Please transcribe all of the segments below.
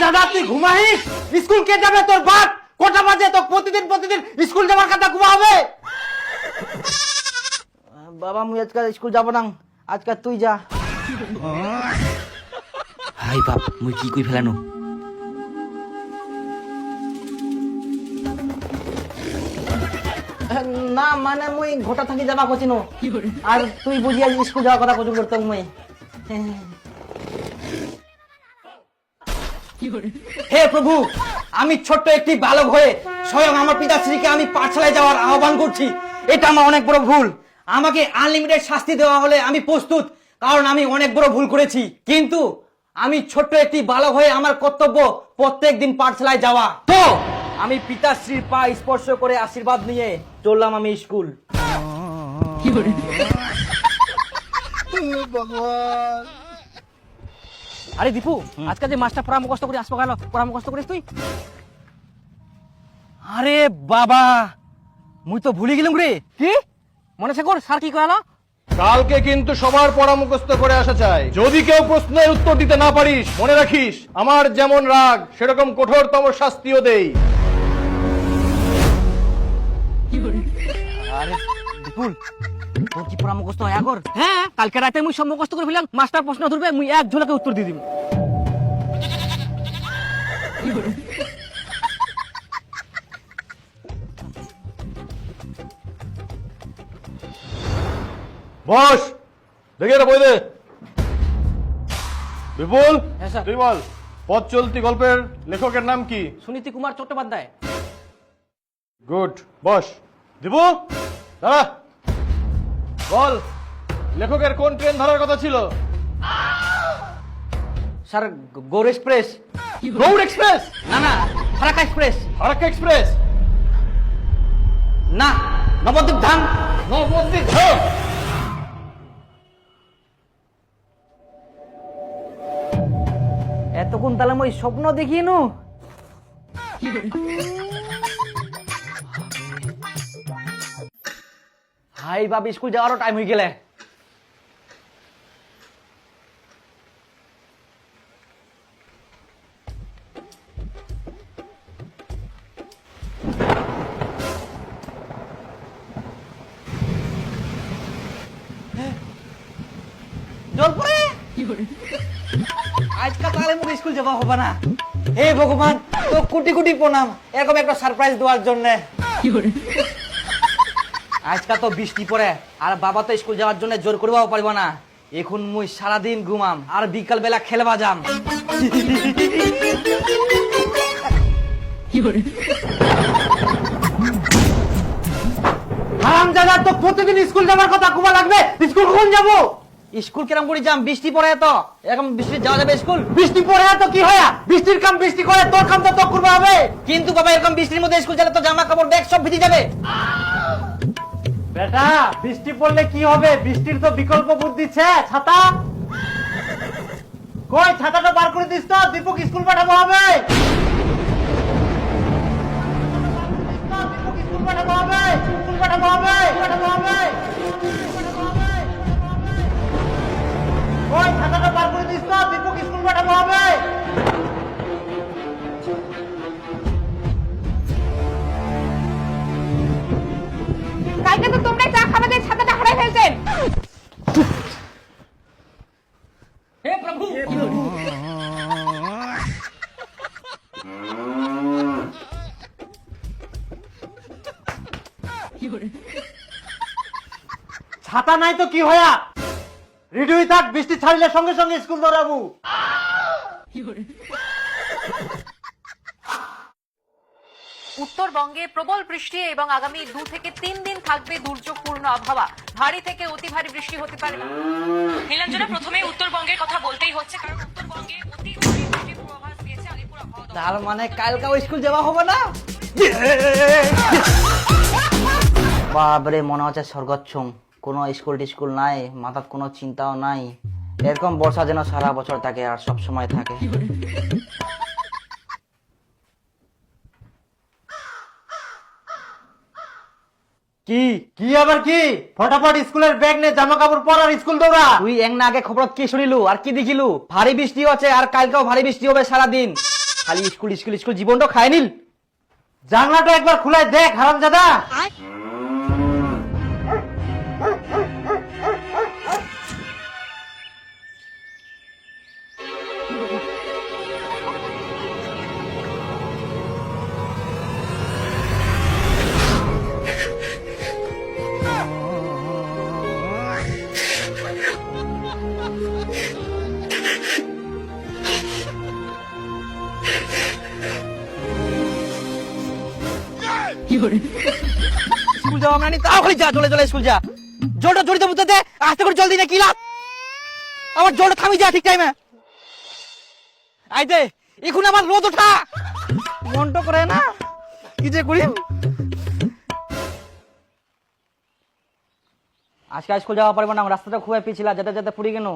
দাদা তুই ঘুমাইস? স্কুল কে যাবে? তোর বাপ। কটা বাজে? তো প্রতিদিন স্কুল যাওয়ার কথা ঘুমাবে। বাবা মুই আজকাল স্কুল যাব না, আজকাল তুই যা। হাই বাপ, মুই কি কই ফেলানো? না মানে মুই ঘটা থাকি যাবা কছিনো, আর তুই বুঝিয়া স্কুল যাওয়ার কথা কচু করতাম মুই। হে প্রভু, আমি ছোট্ট একটি বালক হয়ে স্বয়ং আমার পিতাশ্রীকে আমি পাঠশালায় যাওয়ার আহ্বান করছি। এটা আমার অনেক বড় ভুল। আমাকে আনলিমিটেড শাস্তি দেওয়া হলে আমি প্রস্তুত, কারণ আমি অনেক বড় ভুল করেছি। কিন্তু আমি ছোট্ট একটি বালক হয়ে আমার কর্তব্য প্রত্যেকদিন পাঠশালায় যাওয়া। তো আমি পিতাশ্রীর পা স্পর্শ করে আশীর্বাদ নিয়ে চললাম আমি স্কুল। আরে দীপু, আজকে যে মাস্টার পড়া মুখস্থ করে আসবো গেল, পড়া মুখস্থ করিস তুই? আরে বাবা, মুই তো ভুলে গেলাম রে। কি মনে আছে কর স্যার কি করালো? কালকে কিন্তু সবার পড়া মুখস্থ করে আসা চাই। যদি কেউ প্রশ্নের উত্তর দিতে না পারিস, মনে রাখিস আমার যেমন রাগ সেরকম কঠোরতম শাস্তিও দেই। আরে দীপুল, তোর কি পড়া মুখস্থ হয় আগর? হ্যাঁ, কালকে রাতে মুই সব মুখস্থ করে ফেলাম। মাস্টার প্রশ্ন ধরবে, মুই এক ঝলকে উত্তর দিয়ে দিব। বস, দেখে এটা বই দে। বিপুল, হ্যাঁ, স্যার। তুই বল, পথ চলতি গল্পের লেখকের নাম কি? সুনীতি কুমার চট্টোপাধ্যায়। Good, boss. দীপু, দাঁড়া। বল, লেখকের কোন ট্রেন ধরার কথা ছিল? Sir, Gour express. Gour express? না না, ফারাক্কা এক্সপ্রেস। ফারাক্কা এক্সপ্রেস? না, নবদ্বীপ ধাম। নবদ্বীপ ধাম। এতক্ষণ তাহলে মই স্বপ্ন দেখিয়ে নু। হাই বাপ, স্কুল যাওয়ারও টাইম হয়ে গেলে। জল পড়ে আজকাল তাহলে মুখ স্কুল যাওয়া হবে না। হে ভগবান, তো কোটি কোটি প্রণাম এরকম একটা সারপ্রাইজ দেওয়ার জন্য। আজকাল তো বৃষ্টি পড়ে, আর বাবা তো স্কুল যাওয়ার জন্য জোর করবাও পারবো না। এখন মুই সারাদিন ঘুমাম আর বিকাল বেলা খেলবা যাম। হারামজাদা, তো প্রতিদিন স্কুল যাওয়ার কথা ঘুমা লাগবে। স্কুল কখন যাবো? স্কুল কিরম করে যাম? বৃষ্টি পড়ে তো, এরকম বৃষ্টি যাওয়া যাবে স্কুল? বৃষ্টি পড়ে তো কি হয়, বৃষ্টির কাম বৃষ্টি করে, তোর কাম তো তোর করতে হবে। কিন্তু বাবা, এরকম বৃষ্টির মধ্যে স্কুল গেলে তো জামা কাপড় ব্যাগ সব ভিজে যাবে। বেটা, বৃষ্টি পড়লে কি হবে? বৃষ্টির তো বিকল্প বুদ্ধি আছে, ছাতা। কই ছাতাটা বার করে দিস তো, দীপক স্কুল পাঠাবো হবে। দীপক স্কুল পাঠাবো হবে, স্কুল পাঠাবো হবে, পাঠাবো হবে। ওই ছাতাটা বার করে দিস তো, দীপক স্কুল পাঠাবো হবে। কালকে তো তোমরা চা খাবে দিয়ে ছাতাটা হারাই ফেলছেন। হে প্রভু, ছাতা নাই তো কি হয়া, রেডি হয়ে থাক, বৃষ্টি ছাড়লে সঙ্গে সঙ্গে স্কুল দৌড়াবো। উত্তরবঙ্গে প্রবল বৃষ্টি এবং আগামী 2 থেকে 3 দিন থাকবে দুর্যোগপূর্ণ আবহাওয়া। ভারী থেকে অতি ভারী বৃষ্টি হতে পারে। নীলাঞ্জনা, প্রথমে উত্তরবঙ্গের কথা বলতেই হচ্ছে, কারণ উত্তরবঙ্গে অতি ভারী বৃষ্টির পূর্বাভাস দিয়েছে আলিপুর আবহাওয়া দপ্তর। তার মানে কালকাও স্কুল যাওয়া হবে না? বাবরে, মনে হচ্ছে স্বর্গচ্ছম। কোনো স্কুল টিস্কুল নাই, মাথার কোনো চিন্তাও নাই। এরকম বর্ষা যেন সারা বছর থাকে আর সব সময় থাকে। কি কি আবার কি? ফটাফট স্কুলের ব্যাগ নে, জামা কাপড় পর আর স্কুল দৌড়া। তুই এক না আগে খবর কি শুনিলু আর কি দেখিলু? ভারী বৃষ্টি হচ্ছে, আর কালকেও ভারী বৃষ্টি হবে সারাদিন। খালি স্কুল স্কুল স্কুল জীবনটা খায় নিল। জানলাটা একবার খুলে দেখ হারামজাদা। স্কুল যাওয়া মানে তাও খালি যা, চলে চলে স্কুল যা। জলটা জড়িত বুঝতে দে, আস্তে করে জল দিই না কি লাভ? আমার জলটা থামি যা ঠিক টাইমে। আইতে এখন আমার রোদ ওঠা মনটা করে না, কি যে করি। আজকে স্কুল যাওয়া পারবো না, রাস্তাটা খুব পিছিলা, যেতে যেতে পুরি কেন।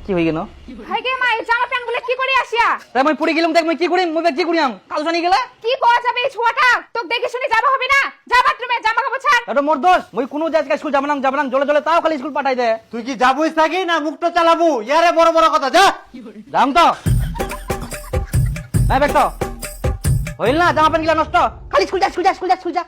কি হয়ে গেল? হাই গে মা, এই জামা প্যান্ট গুলো কি করে আসিয়া? তাই আমি পুরি গেলাম, দেখ মই কি করি, মই কি করিয়াম কাল জানি গেলে কি করা যাবে এই ছোয়াটা? তোকে দেখে শুনে যাবা হবে না? যা বাথরুমে জামা কাপড় ছাড়। এটা মোর দোষ, মই কোনো আজকে স্কুল যাব না জলে জলে তাও খালি স্কুল পাঠাই দে। তুই কি যাবই থাকি না মুখটা চালাবো? ইয়ারে বড় বড় কথা, যা। যাম তো নাই বেটো হইল না, জামা প্যান্ট গিলা নষ্ট, খালি স্কুল যা স্কুল যা স্কুল যা স্কুল যা।